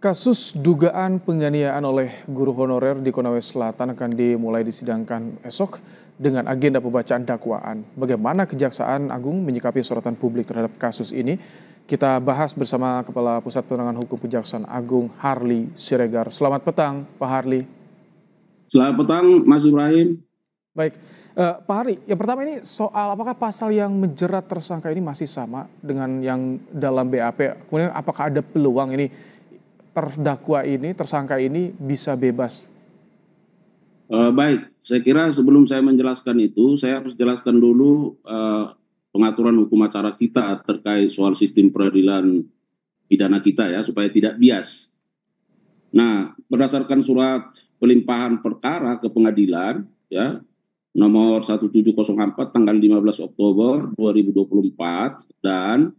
Kasus dugaan penganiayaan oleh guru honorer di Konawe Selatan akan dimulai disidangkan esok dengan agenda pembacaan dakwaan. Bagaimana Kejaksaan Agung menyikapi sorotan publik terhadap kasus ini? Kita bahas bersama Kepala Pusat Penerangan Hukum Kejaksaan Agung, Harly Siregar. Selamat petang, Pak Harly. Selamat petang, Mas Ibrahim. Baik, Pak Harly, yang pertama ini soal apakah pasal yang menjerat tersangka ini masih sama dengan yang dalam BAP? Kemudian apakah ada peluang ini terdakwa ini, tersangka ini bisa bebas? Baik, saya kira sebelum saya menjelaskan itu, saya harus jelaskan dulu pengaturan hukum acara kita terkait soal sistem peradilan pidana kita ya, supaya tidak bias. Nah, berdasarkan surat pelimpahan perkara ke pengadilan ya, nomor 1704 tanggal 15 Oktober 2024 dan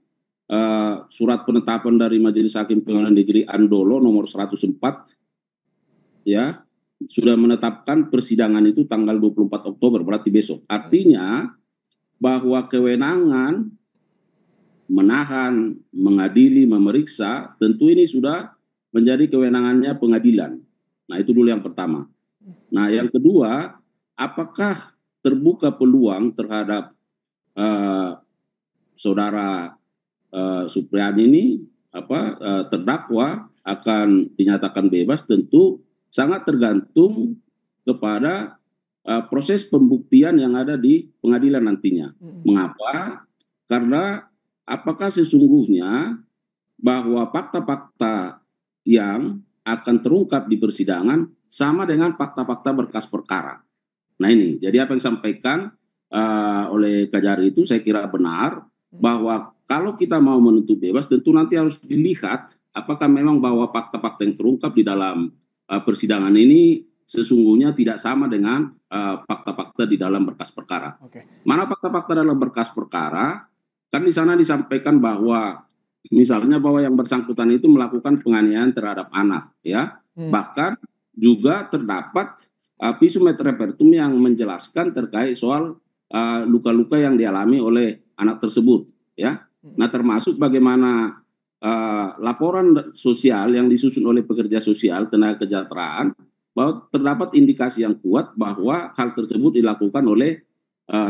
surat penetapan dari Majelis Hakim Pengadilan Negeri Andolo nomor 104 ya sudah menetapkan persidangan itu tanggal 24 Oktober, berarti besok. Artinya bahwa kewenangan menahan, mengadili, memeriksa tentu ini sudah menjadi kewenangannya pengadilan. Nah, itu dulu yang pertama. Nah, yang kedua, apakah terbuka peluang terhadap saudara Supriani ini terdakwa akan dinyatakan bebas? Tentu sangat tergantung kepada proses pembuktian yang ada di pengadilan nantinya. Mengapa? Karena apakah sesungguhnya bahwa fakta-fakta yang akan terungkap di persidangan sama dengan fakta-fakta berkas perkara. Nah ini, jadi apa yang disampaikan oleh Kajari itu saya kira benar, bahwa kalau kita mau menuntut bebas tentu nanti harus dilihat apakah memang bahwa fakta-fakta yang terungkap di dalam persidangan ini sesungguhnya tidak sama dengan fakta-fakta di dalam berkas perkara. Mana fakta-fakta dalam berkas perkara? Kan di sana disampaikan bahwa misalnya bahwa yang bersangkutan itu melakukan penganiayaan terhadap anak ya. Bahkan juga terdapat visum et repertum yang menjelaskan terkait soal luka-luka yang dialami oleh anak tersebut ya. Nah, termasuk bagaimana laporan sosial yang disusun oleh pekerja sosial tenaga kesejahteraan bahwa terdapat indikasi yang kuat bahwa hal tersebut dilakukan oleh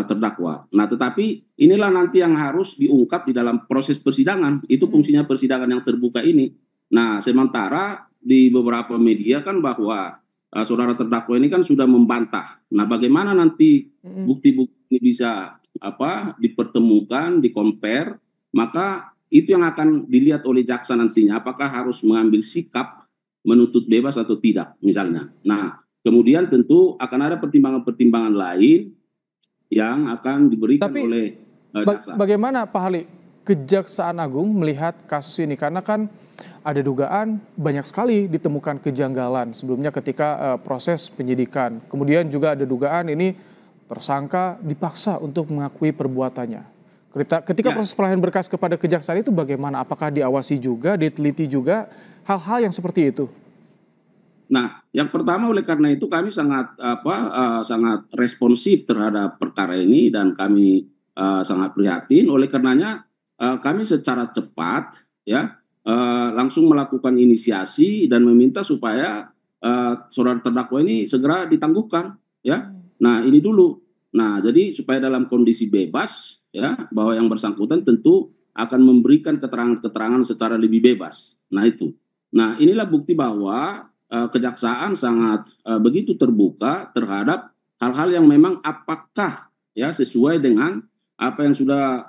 terdakwa. Nah, tetapi inilah nanti yang harus diungkap di dalam proses persidangan. Itu fungsinya persidangan yang terbuka ini. Nah, sementara di beberapa media kan bahwa saudara terdakwa ini kan sudah membantah. Nah, bagaimana nanti bukti-bukti ini bisa dipertemukan, di-compare, maka itu yang akan dilihat oleh jaksa nantinya, apakah harus mengambil sikap menuntut bebas atau tidak misalnya. Nah, kemudian tentu akan ada pertimbangan-pertimbangan lain yang akan diberikan oleh jaksa. Bagaimana Pak Harly, Kejaksaan Agung melihat kasus ini? Karena kan ada dugaan banyak sekali ditemukan kejanggalan sebelumnya ketika proses penyidikan. Kemudian juga ada dugaan ini tersangka dipaksa untuk mengakui perbuatannya. Ketika proses pelayanan berkas kepada kejaksaan itu bagaimana? Apakah diawasi juga, diteliti juga hal-hal yang seperti itu? Nah, yang pertama oleh karena itu kami sangat responsif terhadap perkara ini dan kami sangat prihatin. Oleh karenanya kami secara cepat ya langsung melakukan inisiasi dan meminta supaya saudara terdakwa ini segera ditangguhkan ya. Nah, ini dulu. Nah, jadi supaya dalam kondisi bebas ya, bahwa yang bersangkutan tentu akan memberikan keterangan-keterangan secara lebih bebas. Nah, itu. Nah, inilah bukti bahwa kejaksaan sangat begitu terbuka terhadap hal-hal yang memang apakah ya sesuai dengan apa yang sudah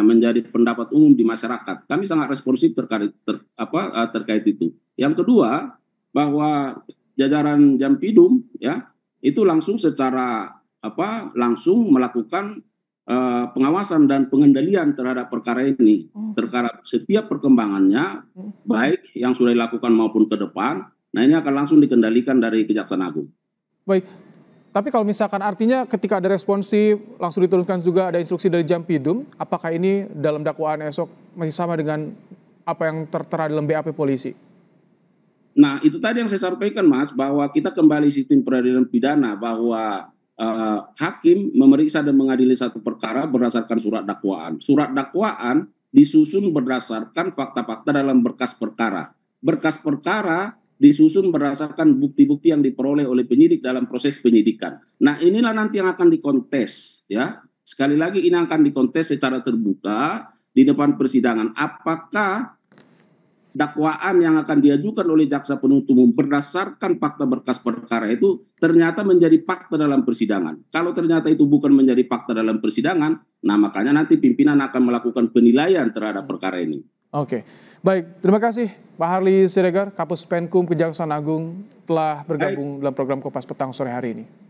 menjadi pendapat umum di masyarakat. Kami sangat responsif terkait itu. Yang kedua, bahwa jajaran Jampidum ya itu langsung langsung melakukan pengawasan dan pengendalian terhadap perkara ini, terhadap setiap perkembangannya, baik yang sudah dilakukan maupun ke depan. Nah, ini akan langsung dikendalikan dari Kejaksaan Agung. Baik, tapi kalau misalkan artinya ketika ada responsif, langsung diturunkan juga ada instruksi dari Jampidum, apakah ini dalam dakwaan esok masih sama dengan apa yang tertera dalam BAP polisi? Nah, itu tadi yang saya sampaikan, Mas, bahwa kita kembali sistem peradilan pidana, bahwa hakim memeriksa dan mengadili satu perkara berdasarkan surat dakwaan. Surat dakwaan disusun berdasarkan fakta-fakta dalam berkas perkara. berkas perkara disusun berdasarkan bukti-bukti yang diperoleh oleh penyidik dalam proses penyidikan. Nah, inilah nanti yang akan dikontes, ya. Sekali lagi ini akan dikontes secara terbuka di depan persidangan. Apakah dakwaan yang akan diajukan oleh jaksa penuntut umum berdasarkan fakta berkas perkara itu ternyata menjadi fakta dalam persidangan. Kalau ternyata itu bukan menjadi fakta dalam persidangan, nah makanya nanti pimpinan akan melakukan penilaian terhadap perkara ini. Oke, baik. Terima kasih Pak Harly Siregar, Kapus Penkum Kejaksaan Agung telah bergabung dalam program Kompas Petang sore hari ini.